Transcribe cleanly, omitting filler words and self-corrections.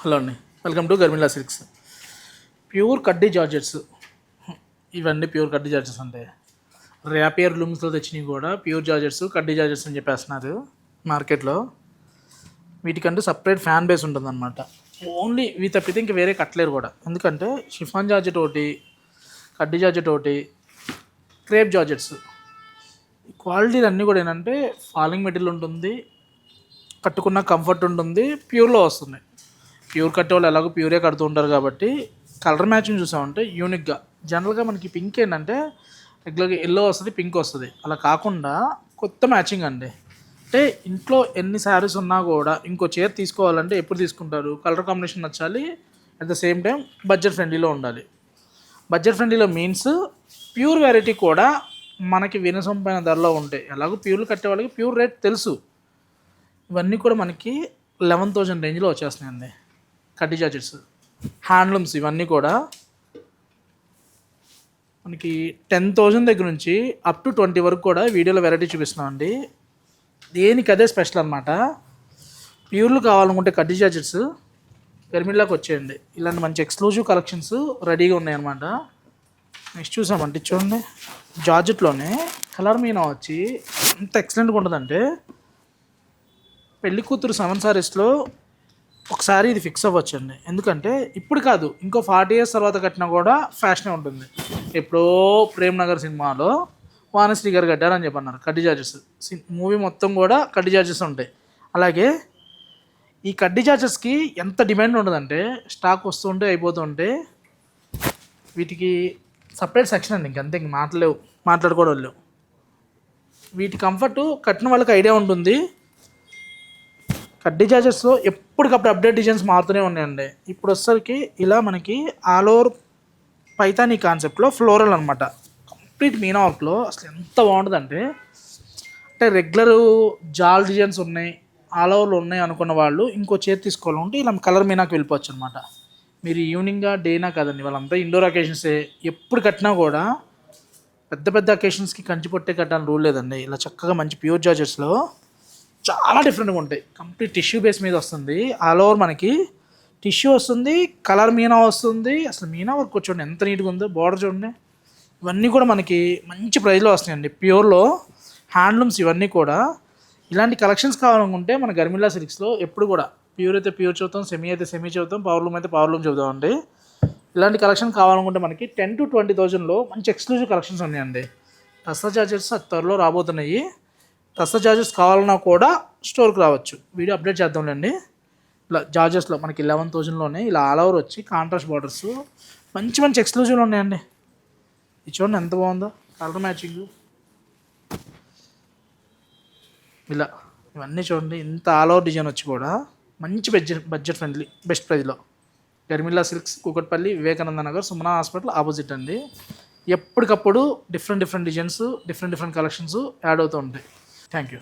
Hello అండి, welcome to గర్మిలా silks. Pure కడ్డీ georgettes. ఇవన్నీ ప్యూర్ కడ్డీ జార్జెట్స్ అంటే ర్యాపియర్ లూమ్స్లో తెచ్చినవి కూడా ప్యూర్ జార్జెట్స్, కడ్డీ జార్జెట్స్ అని చెప్పేస్తున్నారు మార్కెట్లో. వీటికంటూ సపరేట్ ఫ్యాన్ బేస్ ఉంటుందన్నమాట. ఓన్లీ ఇవి తప్పితే ఇంక వేరే కట్టలేరు కూడా. ఎందుకంటే షిఫాన్ జార్జెట్ ఒకటి, కడ్డీ జార్జెట్ ఒకటి, క్రేప్ జార్జెట్స్. ఈ క్వాలిటీలు అన్నీ కూడా ఏంటంటే ఫాలింగ్ మెటీరియల్ ఉంటుంది, కట్టుకున్న కంఫర్ట్ ఉంటుంది, ప్యూర్లో వస్తుంది. ప్యూర్ కట్టే వాళ్ళు ఎలాగో ప్యూరే కడుతూ ఉంటారు కాబట్టి కలర్ మ్యాచింగ్ చూసామంటే యూనిక్గా. జనరల్గా మనకి పింక్ ఏంటంటే రెగ్యులర్గా ఎల్లో వస్తుంది, పింక్ వస్తుంది. అలా కాకుండా కొత్త మ్యాచింగ్ అండి. అంటే ఇంట్లో ఎన్ని శారీస్ ఉన్నా కూడా ఇంకో చీర తీసుకోవాలంటే ఎప్పుడు తీసుకుంటారు? కలర్ కాంబినేషన్ నచ్చాలి, at the same time budget ఫ్రెండ్లీలో ఉండాలి. బడ్జెట్ ఫ్రెండ్లీలో మీన్స్ ప్యూర్ వెరైటీ కూడా మనకి వినసొంపైన ధరలో ఉంటాయి. ఎలాగో ప్యూర్లు కట్టే వాళ్ళకి ప్యూర్ రేట్ తెలుసు. ఇవన్నీ కూడా మనకి 11,000 రేంజ్లో వచ్చేస్తున్నాయండి. కడ్డీ జార్జెట్స్, హ్యాండ్లూమ్స్ ఇవన్నీ కూడా మనకి 10,000 దగ్గర నుంచి అప్ టు 20 వరకు కూడా వీడియోలో వెరైటీ చూపిస్తున్నాం అండి. దేనికి అదే స్పెషల్ అనమాట. ప్యూర్లు కావాలనుకుంటే కడ్డీ జార్జెట్స్ గర్మిలాకి వచ్చేయండి. ఇలాంటి మంచి ఎక్స్క్లూజివ్ కలెక్షన్స్ రెడీగా ఉన్నాయన్నమాట. నెక్స్ట్ చూసామంటే చూడండి, జార్జెట్లోనే కలర్ మీనా వచ్చి ఎంత ఎక్సలెంట్గా ఉంటుందంటే పెళ్లి కూతురు 7 సారీస్లో ఒకసారి ఇది ఫిక్స్ అవ్వచ్చండి. ఎందుకంటే ఇప్పుడు కాదు, ఇంకో 40 years తర్వాత కట్టినా కూడా ఫ్యాషనే ఉంటుంది. ఎప్పుడో ప్రేమ్ నగర్ సినిమాలో వానశ్రీ గారు కట్టారని చెప్పన్నారు కడ్డీ జార్జెస్. మూవీ మొత్తం కూడా కడ్డీ జార్జెస్ ఉంటాయి. అలాగే ఈ కడ్డీ జార్జెస్కి ఎంత డిమాండ్ ఉండదంటే స్టాక్ వస్తుంటే అయిపోతుంటే వీటికి సపరేట్ సెక్షన్ అండి. ఇంకంతే, ఇంక మాట్లాడుకోవడం లేవు. వీటి కంఫర్ట్ కట్టిన వాళ్ళకి ఐడియా ఉంటుంది. కడ్డీ జార్జెస్లో ఎప్పటికప్పుడు అప్డేట్ డిజైన్స్ మారుతూనే ఉన్నాయండి. ఇప్పుడు వచ్చేసరికి ఇలా మనకి ఆల్ ఓవర్ పైతానీ కాన్సెప్ట్లో ఫ్లోరల్ అనమాట. కంప్లీట్ మీనా వర్క్లో అసలు ఎంత బాగుంటుందంటే, అంటే రెగ్యులర్ జాల్ డిజైన్స్ ఉన్నాయి, ఆల్ ఓవర్లో ఉన్నాయి అనుకున్న వాళ్ళు ఇంకో చేతి తీసుకోవాలంటే ఇలా కలర్ మీనాకి వెళ్ళిపోవచ్చు అనమాట. మీరు ఈవినింగ్గా డేనా కాదండి, వాళ్ళంతా ఇండోర్ అకేషన్సే. ఎప్పుడు కట్టినా కూడా పెద్ద పెద్ద అకేషన్స్కి కంచి పొట్టే కట్టాలని రూల్ లేదండి. ఇలా చక్కగా మంచి ప్యూర్ జార్జెట్స్లో చాలా డిఫరెంట్గా ఉంటాయి. కంప్లీట్ టిష్యూ బేస్ మీద వస్తుంది. ఆల్ ఓవర్ మనకి టిష్యూ వస్తుంది, కలర్ మీనా వస్తుంది. అసలు మీనా వర్క్ చూడండి ఎంత నీట్గా ఉందో, బార్డర్ చూడండి. ఇవన్నీ కూడా మనకి మంచి ప్రైస్లో వస్తాయండి. ప్యూర్లో హ్యాండ్లూమ్స్ ఇవన్నీ కూడా. ఇలాంటి కలెక్షన్స్ కావాలనుకుంటే మన గర్మిలా సిల్క్స్లో ఎప్పుడు కూడా ప్యూర్ అయితే ప్యూర్ చూద్దాం, సెమీ అయితే సెమీ చూద్దాం, పవర్లూమ్ అయితే పవర్లూమ్ చూద్దామండి. ఇలాంటి కలెక్షన్ కావాలనుకుంటే మనకి 10 to 20,000లో మంచి ఎక్స్క్లూజివ్ కలెక్షన్స్ ఉన్నాయండి. టస్సా జార్జెట్స్ త్వరలో రాబోతున్నాయి. టస్సా జార్జెస్ కావాలన్నా కూడా స్టోర్కి రావచ్చు. వీడియో అప్డేట్ చేద్దాంలేండి. ఇలా జార్జెస్లో మనకి 11,000లోనే ఇలా ఆల్ ఓవర్ వచ్చి కాంట్రాస్ట్ బార్డర్స్ మంచి మంచి ఎక్స్క్లూజివ్లు ఉన్నాయండి. ఇది చూడండి ఎంత బాగుందో, కలర్ మ్యాచింగ్. ఇలా ఇవన్నీ చూడండి, ఇంత ఆల్ ఓవర్ డిజైన్ వచ్చి కూడా మంచి బడ్జెట్ ఫ్రెండ్లీ బెస్ట్ ప్రైస్లో. గర్మిలా silks, Kukatpally, Vivekananda Nagar, Sumana hospital opposite అండి. ఎప్పటికప్పుడు different designs, different collections add అవుతూ ఉంటాయి. Thank you.